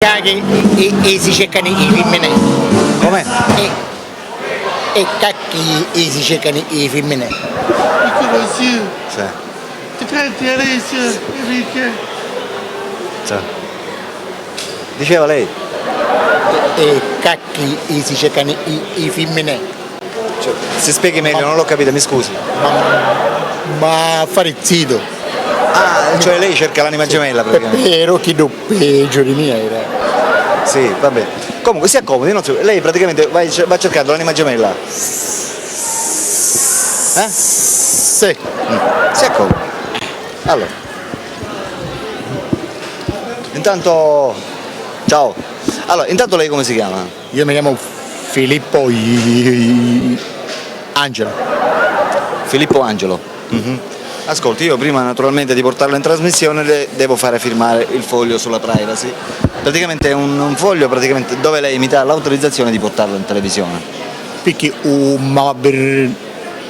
Che si cercano i femmine. Come? E cacchi si cercano i femmine. Sì. Sì. Diceva lei? E cacchi si cercano i femmine. Cioè, si spieghi meglio, non l'ho capito, mi scusi. Ma fare zitto. Ah, cioè lei cerca l'anima gemella praticamente. Però che do peggio di mia era. Sì, vabbè. Comunque si accomodi, non so, lei praticamente va cercando l'anima gemella. Sì. Si accomodi. Allora. Intanto. Ciao. Allora, intanto lei come si chiama? Io mi chiamo Filippo Angelo. Filippo Angelo. Ascolti, io prima naturalmente di portarla in trasmissione le devo fare firmare il foglio sulla privacy. Praticamente è un foglio dove lei mi dà l'autorizzazione di portarlo in televisione. Perché ma per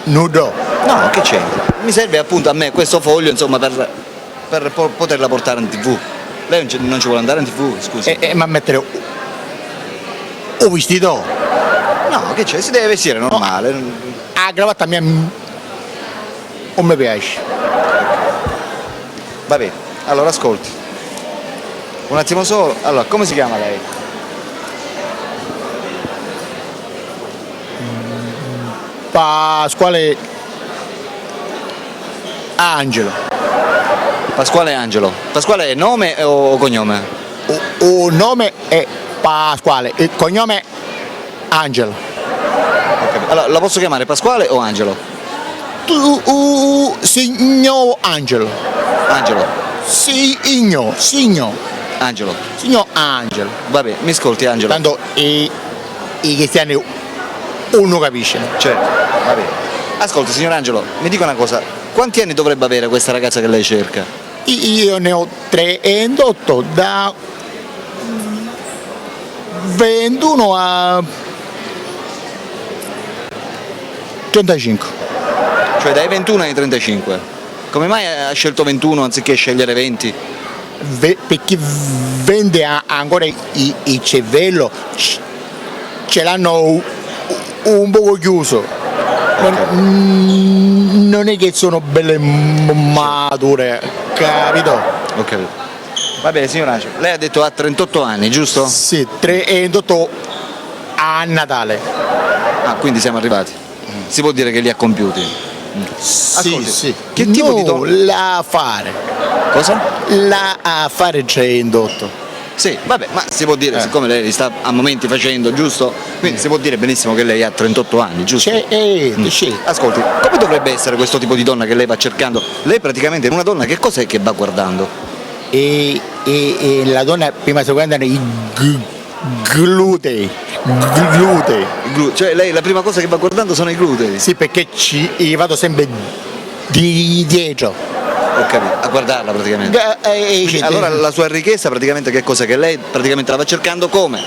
nudo. No, che c'entra? Mi serve appunto a me questo foglio, insomma, per poterla portare in TV. Lei non ci vuole andare in TV, scusi? Ma mettere un vestito. No, che c'è? Si deve vestire normale. La cravatta mia non mi piace. Va bene, allora ascolti. Un attimo solo. Allora, come si chiama lei? Pasquale Angelo. Pasquale Angelo. Pasquale è nome o cognome? Il nome è Pasquale, il cognome è Angelo. Allora, la posso chiamare Pasquale o Angelo? Tu, signor Angelo. Angelo. Signor Angelo. Angelo. Vabbè, mi ascolti Angelo. Tanto i cristiani uno capisce. Certo, va bene. Ascolti signor Angelo, mi dica una cosa, quanti anni dovrebbe avere questa ragazza che lei cerca? Io ne ho 38 da 21 a 35. Cioè dai 21 ai 35. Come mai ha scelto 21 anziché scegliere 20? Perché vende ancora il cervello, ce l'hanno un poco chiuso. Non è che sono belle mature, capito? Ho capito. Va bene signor Angelo, lei ha detto ha 38 anni, giusto? Sì, 38 a Natale. Ah, quindi siamo arrivati. Si può dire che li ha compiuti. Sì, sì. Che tipo di donna? L'affare. Cosa? L'affare 38. Sì, vabbè, ma si può dire, siccome lei li sta a momenti facendo, giusto? Quindi si può dire benissimo che lei ha 38 anni, giusto? Sì. Ascolti, come dovrebbe essere questo tipo di donna che lei va cercando? Lei praticamente è una donna, che cos'è che va guardando? E la donna prima si guardano i glutei. Cioè lei la prima cosa che va guardando sono i glutei? Sì, perché ci vado sempre di dietro. Ho capito, a guardarla praticamente. Quindi, allora la sua richiesta praticamente che cosa? Che lei praticamente la va cercando come?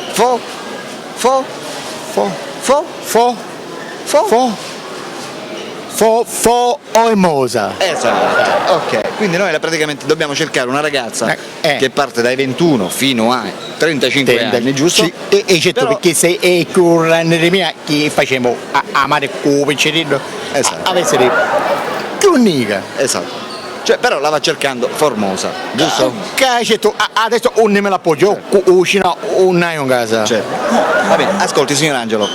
Formosa. Esatto, ok. Quindi noi praticamente dobbiamo cercare una ragazza che parte dai 21 fino ai 35 anni, giusto? E certo, però... perché se è con la mia che facciamo amare con piccerino, esatto. Avesse più nica. Esatto. Cioè, però la va cercando formosa, giusto? Certo, adesso non me l'appoggio, cucina un in casa. Certo. Va bene, ascolti signor Angelo,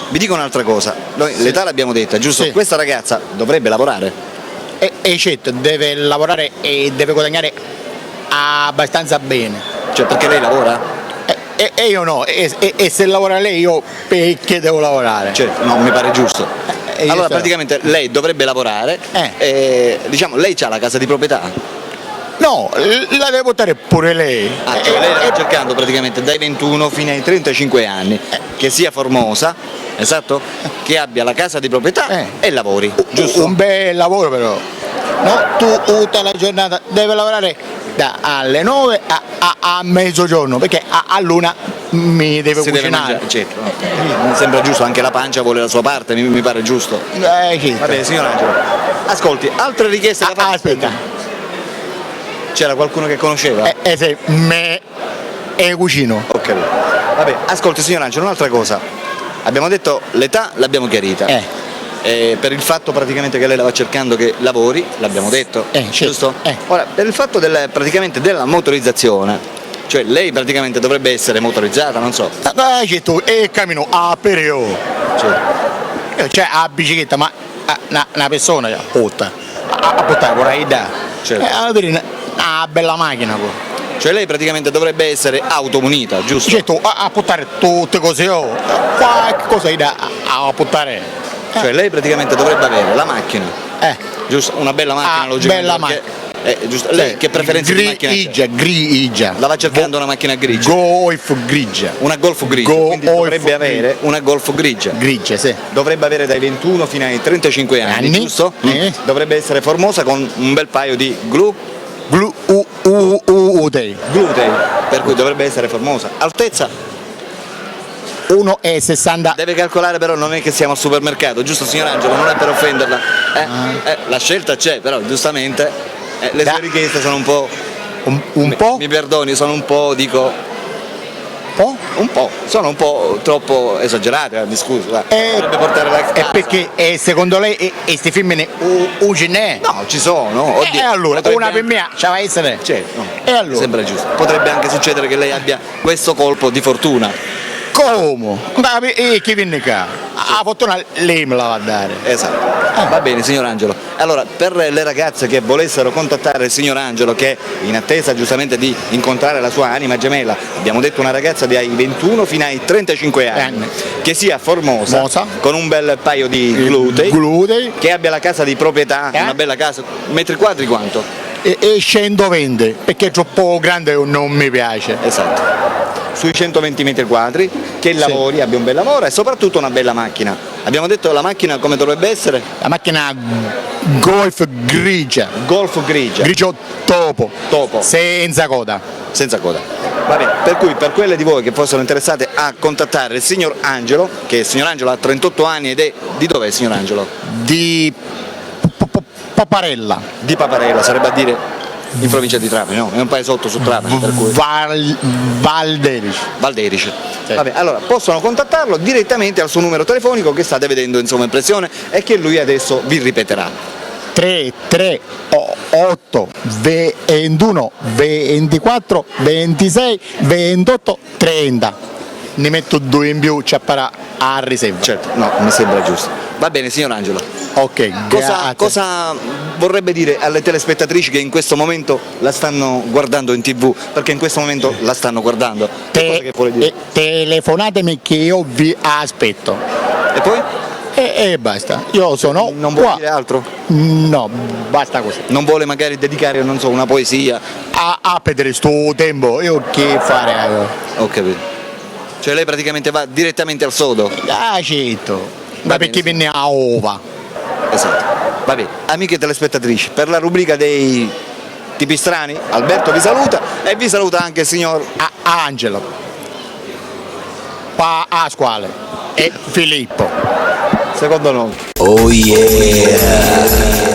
vi dico un'altra cosa, noi l'età l'abbiamo detta, giusto? Sì. Questa ragazza dovrebbe lavorare. E certo, deve lavorare e deve guadagnare abbastanza bene. Cioè, perché lei lavora? E io no, e se lavora lei io perché devo lavorare? Certo, no, mi pare giusto. Allora praticamente lei dovrebbe lavorare, diciamo lei ha la casa di proprietà? No, la deve portare pure lei. Cioè lei la sta cercando praticamente dai 21 fino ai 35 anni, che sia formosa, esatto, che abbia la casa di proprietà e lavori, giusto? Un bel lavoro però. No, tu tutta la giornata deve lavorare alle 9 a mezzogiorno, perché a luna mi deve si cucinare. Deve certo, no. Mi sembra giusto, anche la pancia vuole la sua parte, mi pare giusto. Certo. Va bene, signor Angelo. Ascolti, altre richieste da fare? Aspetta. C'era qualcuno che conosceva? Se e cucino. Ok. Vabbè, ascolti signor Angelo, un'altra cosa. Abbiamo detto l'età, l'abbiamo chiarita. Per il fatto praticamente che lei la va cercando che lavori, l'abbiamo detto, certo. giusto? Ora, per il fatto praticamente della motorizzazione, cioè lei praticamente dovrebbe essere motorizzata, non so. Certo, e cammino a periodo. Cioè, Cioè a bicicletta, ma una persona porta. A portare por ahí da. Certo. Avere una bella macchina poi. cioè lei praticamente dovrebbe essere automunita, giusto? Certo, a portare tutte cose, qualche cosa da a portare. Cioè lei praticamente dovrebbe avere la macchina, giusto? Una bella macchina, logicamente. Bella perché, giusto? Lei che preferenza di macchina c'è? Grigia. La va cercando una macchina grigia. Golf grigia. Una Golf grigia, quindi dovrebbe avere una Golf grigia. Grigia, sì. Dovrebbe avere dai 21 fino ai 35 anni, giusto? Dovrebbe essere formosa con un bel paio di glutei, per cui dovrebbe essere formosa. Altezza? 1,60. Deve calcolare, però non è che siamo al supermercato, giusto signor Angelo? Non è per offenderla. La scelta c'è, però giustamente le sue richieste sono un po'. Un po'? Mi perdoni, sono un po', dico. Un po', sono un po' troppo esagerate, mi scusi. Dovrebbe portare la casa. E perché secondo lei queste femmine ce n'è? No, ci sono. Oddio, e allora, una per me ci va a essere. Certo, no. E allora? Sembra giusto. Potrebbe anche succedere che lei abbia questo colpo di fortuna. Come? E chi viene qua? La fortuna lei me la va a dare. Esatto. Va bene signor Angelo. Allora, per le ragazze che volessero contattare il signor Angelo, che è in attesa giustamente di incontrare la sua anima gemella, abbiamo detto una ragazza dai 21 fino ai 35 anni, che sia formosa, con un bel paio di glutei, che abbia la casa di proprietà, una bella casa, metri quadri quanto? E 120, perché è troppo grande non mi piace. Esatto. Sui 120 metri quadri, che lavori, abbia un bel lavoro e soprattutto una bella macchina. Abbiamo detto la macchina come dovrebbe essere? La macchina Golf grigia. Golf grigia. Grigio topo. Senza coda. Senza coda. Va bene, per cui per quelle di voi che fossero interessate a contattare il signor Angelo, che il signor Angelo ha 38 anni ed è di dov'è il signor Angelo? Di Paparella. Di Paparella, sarebbe a dire in provincia di Trapani, no? È un paesotto su Trapani, per cui Valderice. Sì. Vabbè, allora possono contattarlo direttamente al suo numero telefonico che state vedendo insomma in pressione e che lui adesso vi ripeterà. 338 21 24 26 28 30. Ne metto 2 in più, ci appara a riserva. Certo, no, mi sembra giusto. Va bene signor Angelo. Ok, cosa vorrebbe dire alle telespettatrici che in questo momento la stanno guardando in TV? Perché in questo momento la stanno guardando. Che vuole dire? Telefonatemi che io vi aspetto. E poi? E basta. Io sono non vuole dire altro? No, basta così. Non vuole magari dedicare, non so, una poesia? A perdere sto tempo, io che fare? Ho capito. Cioè lei praticamente va direttamente al sodo? Certo. Ma perché viene a ova? Esatto. Va bene, amiche telespettatrici, per la rubrica dei tipi strani, Alberto vi saluta e vi saluta anche il signor Angelo, Pasquale e Filippo. Secondo nome. Oh yeah!